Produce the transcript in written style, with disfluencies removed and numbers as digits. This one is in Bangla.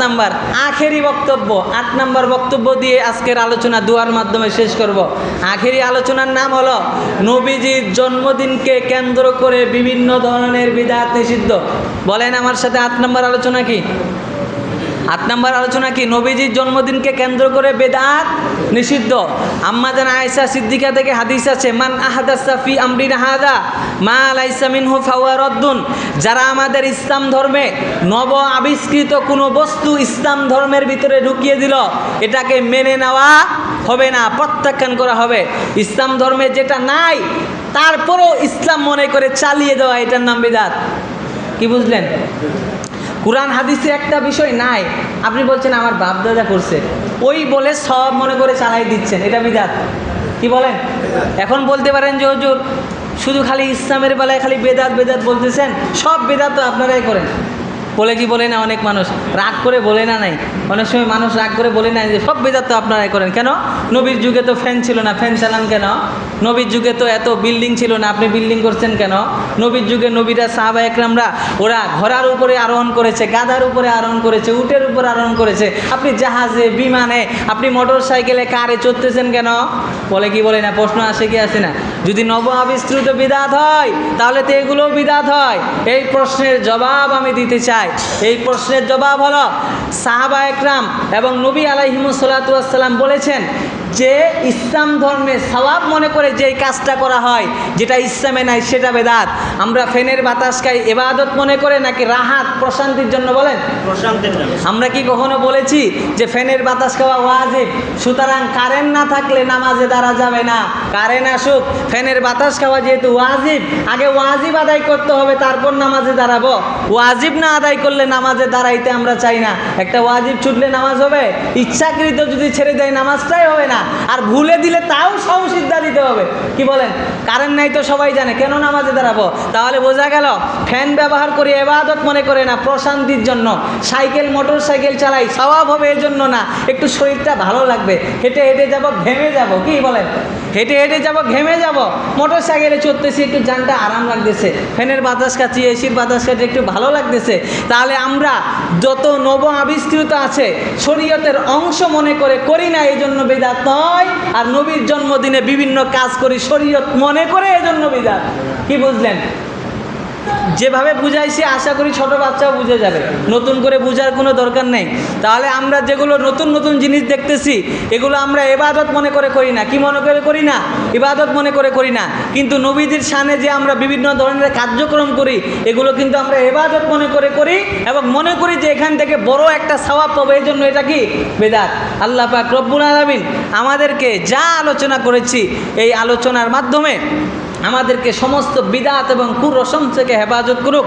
নাম্বার আখেরি বক্তব্য, 8 নাম্বার বক্তব্য দিয়ে আজকের আলোচনা দুয়ার মাধ্যমে শেষ করব। আখেরি আলোচনার নাম হলো নবীজির জন্মদিনকে কেন্দ্র করে বিভিন্ন ধরনের বিদআত নিষিদ্ধ। বলেন আমার সাথে 8 নাম্বার আলোচনা কি? 8 নাম্বার আলোচনা কি? নবীজির জন্মদিনকে কেন্দ্র করে বেদাত নিষিদ্ধ। আম্মা জান আয়েশা সিদ্দিকা থেকে হাদিস আছে, মান আহাদাসা ফি আমরিনা হাযা মা লাইসা মিনহু ফাহুয়া রাদ্দুন। যারা আমাদের ইসলাম ধর্মে নব আবিষ্কৃত কোনো বস্তু ইসলাম ধর্মের ভিতরে ঢুকিয়ে দিল, এটাকে মেনে নেওয়া হবে না, প্রত্যাখ্যান করা হবে। ইসলাম ধর্মে যেটা নাই তারপরেও ইসলাম মনে করে চালিয়ে দেওয়া, এটার নাম বিদআত। কি বুঝলেন? কুরআন হাদিসে একটা বিষয় নাই, আপনি বলছেন আমার বাপ দাদা করছে, ওই বলে সব মনে করে চালাই দিচ্ছেন, এটা বিদআত। কি বলেন? এখন বলতে পারেন যে হুজুর শুধু খালি ইসলামের বেলায় খালি বেদাত বেদাত বলতেছেন, সব বেদাত তো আপনারাই করেন। বলে কি বলে না অনেক মানুষ, রাগ করে বলে না নাই, অনেক সময় মানুষ রাগ করে বলে না যে সব বেদাত তো আপনারাই করেন। কেন? নবীর যুগে তো ফ্যান ছিল না, ফ্যান চালান কেন? নবীর যুগে তো এত বিল্ডিং ছিল না, আপনি বিল্ডিং করছেন কেন? নবীর যুগে নবীরা সাহাবা একরামরা ওরা ঘোড়ার উপরে আরোহণ করেছে, গাধার উপরে আরোহণ করেছে, উটের উপরে আরোহণ করেছে। আপনি জাহাজে, বিমানে, আপনি মোটর সাইকেলে, কারে চড়তেছেন কেন? বলে কি বলে না? প্রশ্ন আসে কি আসে না? যদি নব আবিষ্কৃত বিদআত হয় তাহলে তো এগুলোও বিদআত হয়। এই প্রশ্নের জবাব আমি দিতে চাই। এই প্রশ্নের জবাব হলো, সাহাবা একরাম এবং নবী আলাইহিমুস সালাতু ওয়াস সালাম বলেছেন যে ইসলাম ধর্মে সওয়াব মনে করে যেই কাজটা করা হয় যেটা ইসলামে নাই সেটা বেদাত। আমরা ফ্যানের বাতাস খাই ইবাদত মনে করে নাকি রাহাত প্রশান্তির জন্য? বলেন, প্রশান্তির জন্য। আমরা কি কখনো বলেছি যে ফ্যানের বাতাস খাওয়া ওয়াজিব, সুতরাং কারেন্ট না থাকলে নামাজে দাঁড়া যাবে না? কারেন্ট আসুক, ফ্যানের বাতাস খাওয়া যেহেতু ওয়াজিব, আগে ওয়াজিব আদায় করতে হবে তারপর নামাজে দাঁড়াবো। ওয়াজিব না আদায় করলে নামাজে দাঁড়াইতে আমরা চাই না। একটা ওয়াজিব ছুটলে নামাজ হবে? ইচ্ছাকৃত যদি ছেড়ে দেয় নামাজটাই হবে না, আর ভুলে দিলে তাও সহসিদ্ধা দিতে হবে। কি বলেন? কারেন্ট নাই তো সবাই জানে, কেন নামাজে দাঁড়াবো? তাহলে বোঝা গেল ফ্যান ব্যবহার করি ইবাদত মনে করে না, প্রশান্তির জন্য। সাইকেল, মোটর সাইকেল চালাই সওয়াব হবে এর জন্য না, একটু শরীরটা ভালো লাগবে, হেঁটে হেঁটে যাব, ঘেমে যাব। কি বলেন? হেঁটে হেঁটে যাব, ঘেমে যাব। মোটর সাইকেলে চড়তেছি, একটু জানটা আরাম লাগতেছে, ফ্যানের বাতাস খাচ্ছি, এসির বাতাস খাচ্ছি, একটু ভালো লাগতেছে। তাহলে আমরা যত নব আবিষ্কৃত আছে শরীয়তের অংশ মনে করে করি না, এই জন্য বিদআত নয়। আর নবীর জন্মদিনে বিভিন্ন কাজ করি শরীয়ত মনে করে, এজন্য বিদআত। কি বুঝলেন? যেভাবে বুঝাইছি আশা করি ছোট বাচ্চাও বুঝে যাবে, নতুন করে বুঝার কোনো দরকার নেই। তাহলে আমরা যেগুলো নতুন নতুন জিনিস দেখতেছি এগুলো আমরা ইবাদত মনে করে করি না। কি মনে করে করি না? ইবাদত মনে করে করি না। কিন্তু নবীদের শানে যে আমরা বিভিন্ন ধরনের কার্যক্রম করি এগুলো কিন্তু আমরা ইবাদত মনে করে করি এবং মনে করি যে এখান থেকে বড় একটা সওয়াব পাবো, এই জন্য এটা কি? বিদআত। আল্লাহ পাক রব্বুল আলামিন আমাদেরকে যা আলোচনা করেছি এই আলোচনার মাধ্যমে আমাদেরকে সমস্ত বিদআত এবং কুরসম থেকে হেফাজত করুক।